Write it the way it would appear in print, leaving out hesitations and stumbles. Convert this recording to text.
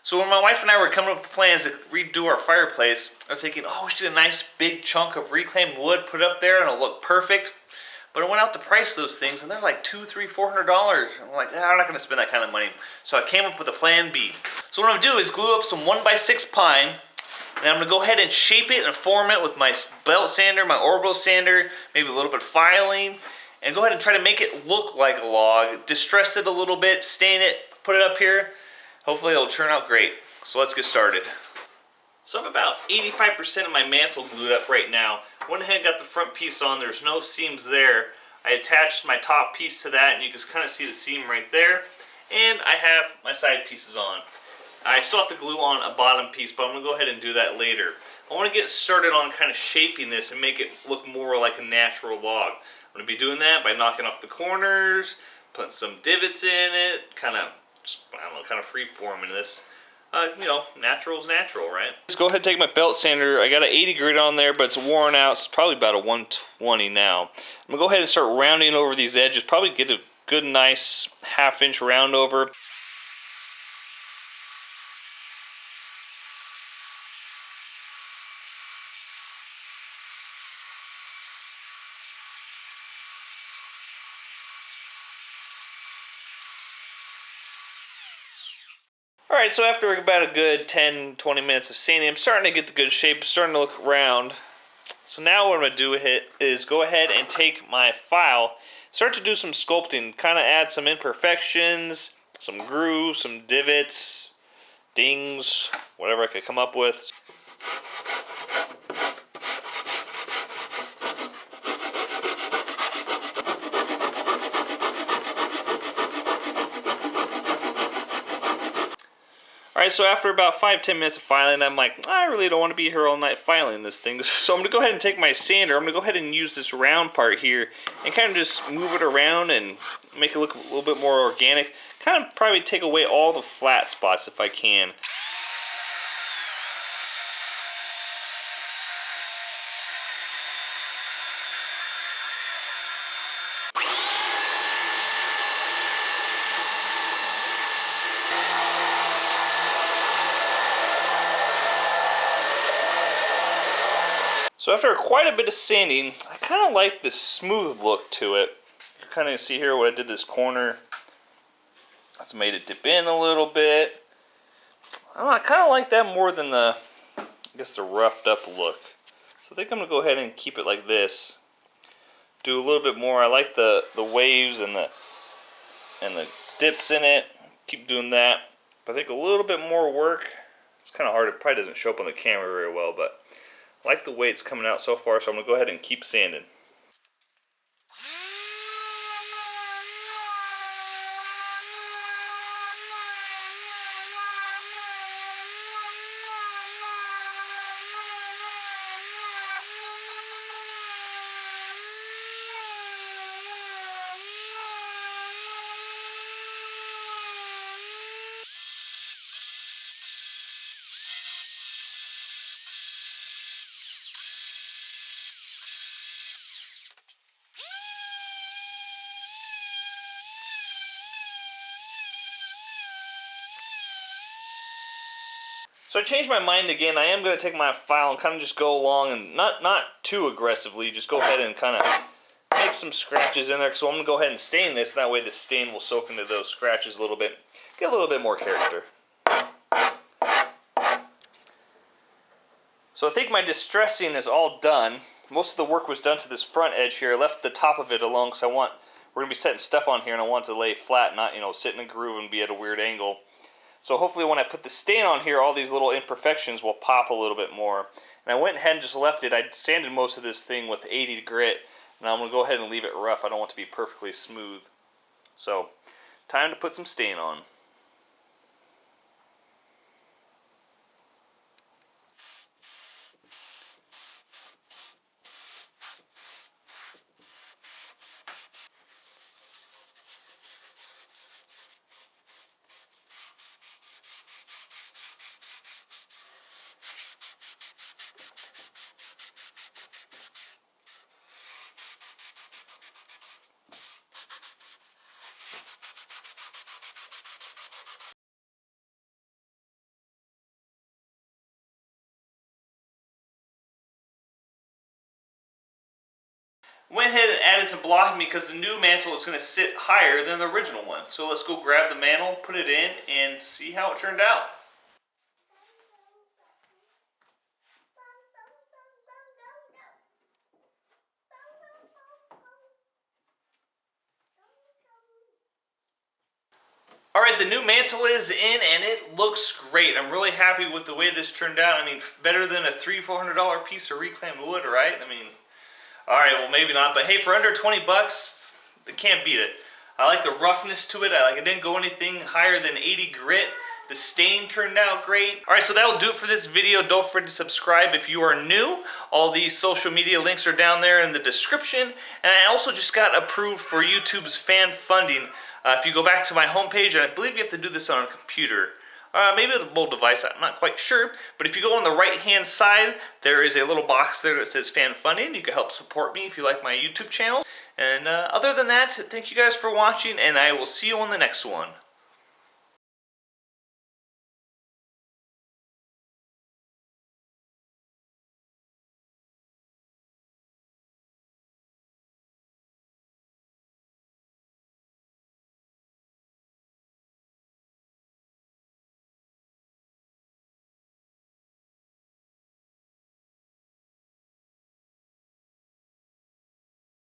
So when my wife and I were coming up with plans to redo our fireplace, I was thinking, oh, we should get a nice big chunk of reclaimed wood, put it up there, and it'll look perfect. But I went out to price those things, and they're like $200, $300, $400. I'm like, I'm not going to spend that kind of money. So I came up with a plan B. So what I'm going to do is glue up some 1x6 pine, and I'm going to go ahead and shape it and form it with my belt sander, my orbital sander, maybe a little bit of filing, and go ahead and try to make it look like a log, distress it a little bit, stain it, put it up here. Hopefully it'll turn out great. So let's get started. So I'm about 85% of my mantle glued up right now. Went ahead and got the front piece on. There's no seams there. I attached my top piece to that, and you can kind of see the seam right there. And I have my side pieces on. I still have to glue on a bottom piece, but I'm going to go ahead and do that later. I want to get started on kind of shaping this and make it look more like a natural log. I'm going to be doing that by knocking off the corners, putting some divots in it, kind of free forming this. Natural is natural, right? Let's go ahead and take my belt sander. I got an 80 grit on there, but it's worn out. It's probably about a 120 now. I'm going to go ahead and start rounding over these edges. Probably get a good, nice half-inch round over. Alright, so after about a good 10-20 minutes of sanding, I'm starting to get the good shape, starting to look round. So now what I'm going to do is go ahead and take my file, start to do some sculpting, kind of add some imperfections, some grooves, some divots, dings, whatever I could come up with. Alright, so after about 5-10 minutes of filing, I'm like, I really don't want to be here all night filing this thing. So I'm going to go ahead and take my sander. I'm going to go ahead and use this round part here and kind of just move it around and make it look a little bit more organic. Kind of probably take away all the flat spots if I can. So after quite a bit of sanding, I kind of like the smooth look to it. You kind of see here what I did this corner. That's made it dip in a little bit. I kind of like that more than the roughed up look. So I think I'm going to go ahead and keep it like this. Do a little bit more. I like the waves and the dips in it. Keep doing that. But I think a little bit more work. It's kind of hard. It probably doesn't show up on the camera very well, but I like the way it's coming out so far, so I'm going to go ahead and keep sanding. So I changed my mind again. I am going to take my file and kind of just go along and not too aggressively. Just go ahead and kind of make some scratches in there. So I'm going to go ahead and stain this. And that way the stain will soak into those scratches a little bit. Get a little bit more character. So I think my distressing is all done. Most of the work was done to this front edge here. I left the top of it alone because we're going to be setting stuff on here and I want it to lay flat, not sit in a groove and be at a weird angle. So hopefully when I put the stain on here, all these little imperfections will pop a little bit more. And I went ahead and just left it. I sanded most of this thing with 80 grit. And I'm going to go ahead and leave it rough. I don't want it to be perfectly smooth. So, time to put some stain on. Went ahead and added some blocking because the new mantle is going to sit higher than the original one. So let's go grab the mantle, put it in, and see how it turned out. Alright, the new mantle is in and it looks great. I'm really happy with the way this turned out. I mean, better than a $300-400 piece of reclaimed wood, right? I mean, alright, well maybe not, but hey, for under 20 bucks, I can't beat it. I like the roughness to it. I didn't go anything higher than 80 grit. The stain turned out great. Alright, so that will do it for this video. Don't forget to subscribe if you are new. All these social media links are down there in the description. And I also just got approved for YouTube's fan funding. If you go back to my homepage, and I believe you have to do this on a computer. Maybe a mobile device, I'm not quite sure. But if you go on the right-hand side, there is a little box there that says fan funding. You can help support me if you like my YouTube channel. And other than that, thank you guys for watching, and I will see you on the next one.